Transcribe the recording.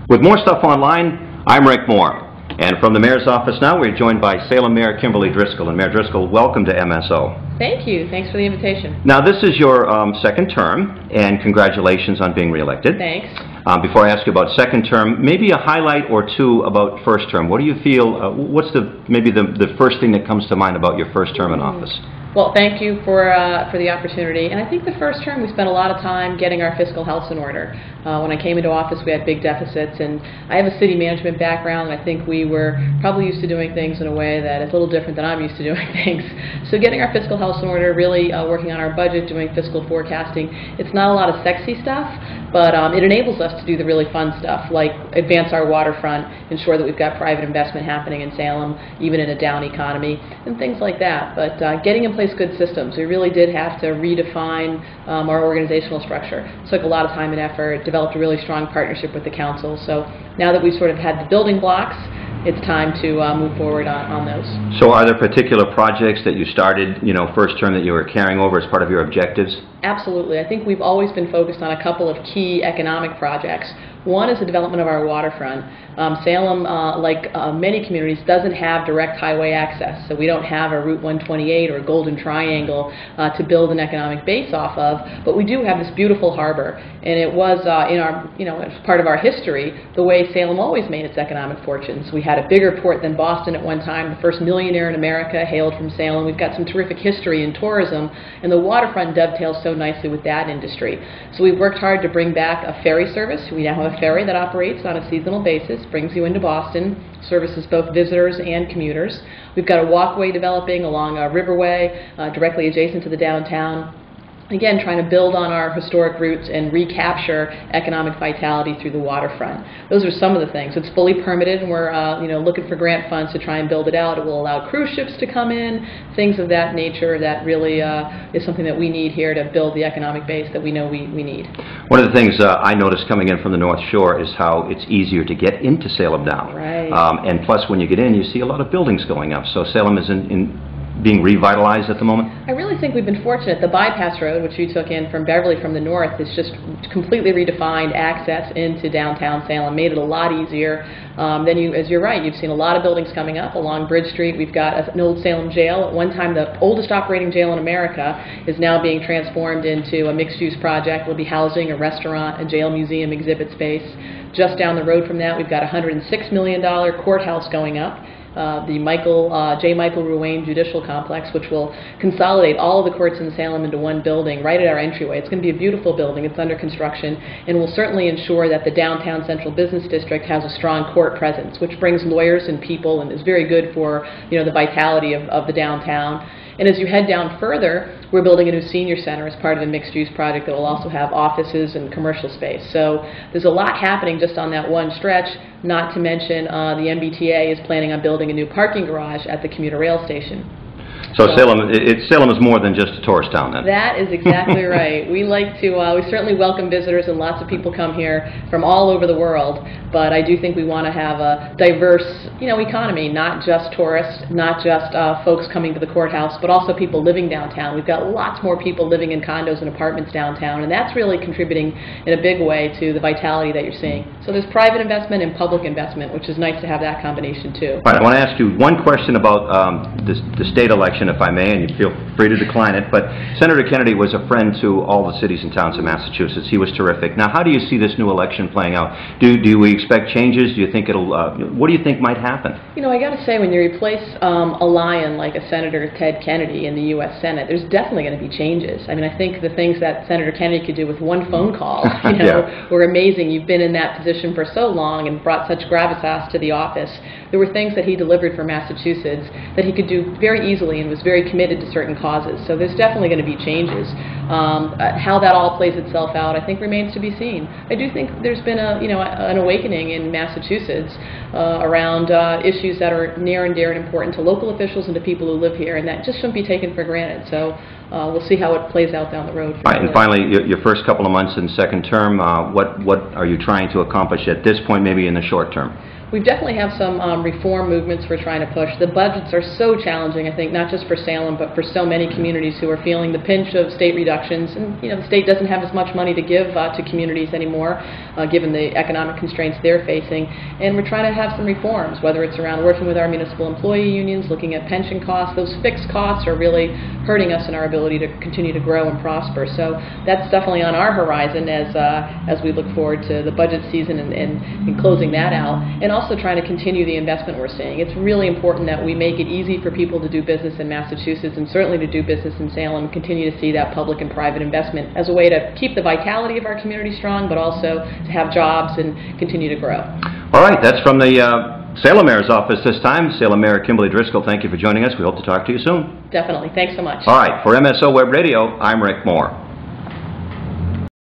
With more stuff online, I'm Rick Moore. And from the Mayor's office now, we're joined by Salem Mayor Kimberley Driscoll. And Mayor Driscoll, welcome to MSO. Thank you. Thanks for the invitation. Now, this is your second term, and congratulations on being reelected. Thanks. Before I ask you about second term, maybe a highlight or two about first term. What do you feel, what's maybe the first thing that comes to mind about your first term in office? Well, thank you for the opportunity. And I think the first term we spent a lot of time getting our fiscal house in order. When I came into office, we had big deficits, and I have a city management background, and I think we were probably used to doing things in a way that is a little different than I'm used to doing things. So getting our fiscal house in order, really working on our budget, doing fiscal forecasting. It's not a lot of sexy stuff, but it enables us to do the really fun stuff, like advance our waterfront, ensure that we've got private investment happening in Salem, even in a down economy, and things like that. But getting in place good systems, we really did have to redefine our organizational structure. It took a lot of time and effort, developed a really strong partnership with the council. So now that we've sort of had the building blocks, it's time to move forward on those. So are there particular projects that you started, first term that you were carrying over as part of your objectives? Absolutely. I think we've always been focused on a couple of key economic projects. One is the development of our waterfront. Salem, like many communities, doesn't have direct highway access, so we don't have a Route 128 or a Golden Triangle to build an economic base off of, but we do have this beautiful harbor, and it was in our, as part of our history, the way Salem always made its economic fortunes. We had a bigger port than Boston at one time. The first millionaire in America hailed from Salem. We've got some terrific history in tourism, and the waterfront dovetails so nicely with that industry. So we've worked hard to bring back a ferry service. We now have a ferry that operates on a seasonal basis, brings you into Boston, services both visitors and commuters. We've got a walkway developing along a riverway directly adjacent to the downtown. Again, trying to build on our historic roots and recapture economic vitality through the waterfront. Those are some of the things. It's fully permitted, and we're looking for grant funds to try and build it out. It will allow cruise ships to come in, things of that nature. That really is something that we need here to build the economic base that we know we need. One of the things I noticed coming in from the North Shore is how it's easier to get into Salem now. Right. And plus, when you get in, you see a lot of buildings going up. So Salem is being revitalized at the moment? I really think we've been fortunate. The bypass road, which we took in from Beverly from the north, is just completely redefined access into downtown Salem, made it a lot easier. As you're right, you've seen a lot of buildings coming up along Bridge Street. We've got an old Salem jail. At one time, the oldest operating jail in America is now being transformed into a mixed-use project. We'll be housing a restaurant, a jail museum exhibit space. Just down the road from that, we've got a $106 million courthouse going up. The J. Michael Ruane Judicial Complex, which will consolidate all of the courts in Salem into one building right at our entryway. It's going to be a beautiful building. It's under construction, and will certainly ensure that the downtown central business district has a strong court presence, which brings lawyers and people and is very good for the vitality of the downtown. And as you head down further, we're building a new senior center as part of a mixed-use project that will also have offices and commercial space. So there's a lot happening just on that one stretch, not to mention the MBTA is planning on building a new parking garage at the commuter rail station. So Salem is more than just a tourist town then? That is exactly right. We like to, we certainly welcome visitors, and lots of people come here from all over the world, but I do think we want to have a diverse, economy, not just tourists, not just folks coming to the courthouse, but also people living downtown. We've got lots more people living in condos and apartments downtown, and that's really contributing in a big way to the vitality that you're seeing. So there's private investment and public investment, which is nice to have that combination too. All right, I want to ask you one question about the state election, if I may, and you feel free to decline it, but Senator Kennedy was a friend to all the cities and towns of Massachusetts. He was terrific. Now, how do you see this new election playing out? Do we expect changes? Do you think what do you think might happen? I got to say, when you replace a lion like a Senator Ted Kennedy in the U.S. Senate, there's definitely going to be changes. I mean, I think the things that Senator Kennedy could do with one phone call, were amazing. You've been in that position for so long and brought such gravitas to the office. There were things that he delivered for Massachusetts that he could do very easily and was very committed to certain causes. So there's definitely going to be changes. How that all plays itself out, I think, remains to be seen. I do think there's been an awakening in Massachusetts around issues that are near and dear and important to local officials and to people who live here, and that just shouldn't be taken for granted. So we'll see how it plays out down the road. Right, and finally, your first couple of months in second term, what are you trying to accomplish at this point, maybe in the short term? We definitely have some reform movements we're trying to push. The budgets are so challenging, I think, not just for Salem, but for so many communities who are feeling the pinch of state reductions. And, you know, the state doesn't have as much money to give to communities anymore, given the economic constraints they're facing. And we're trying to have some reforms, whether it's around working with our municipal employee unions, looking at pension costs. Those fixed costs are really hurting us in our ability to continue to grow and prosper. So that's definitely on our horizon as we look forward to the budget season and closing that out, and also trying to continue the investment we're seeing. It's really important that we make it easy for people to do business in Massachusetts, and certainly to do business in Salem, continue to see that public and private investment as a way to keep the vitality of our community strong, but also to have jobs and continue to grow. All right, that's from the Salem Mayor's office this time. Salem Mayor Kimberley Driscoll, thank you for joining us. We hope to talk to you soon. Definitely. Thanks so much. All right, for MSO Web Radio, I'm Rick Moore.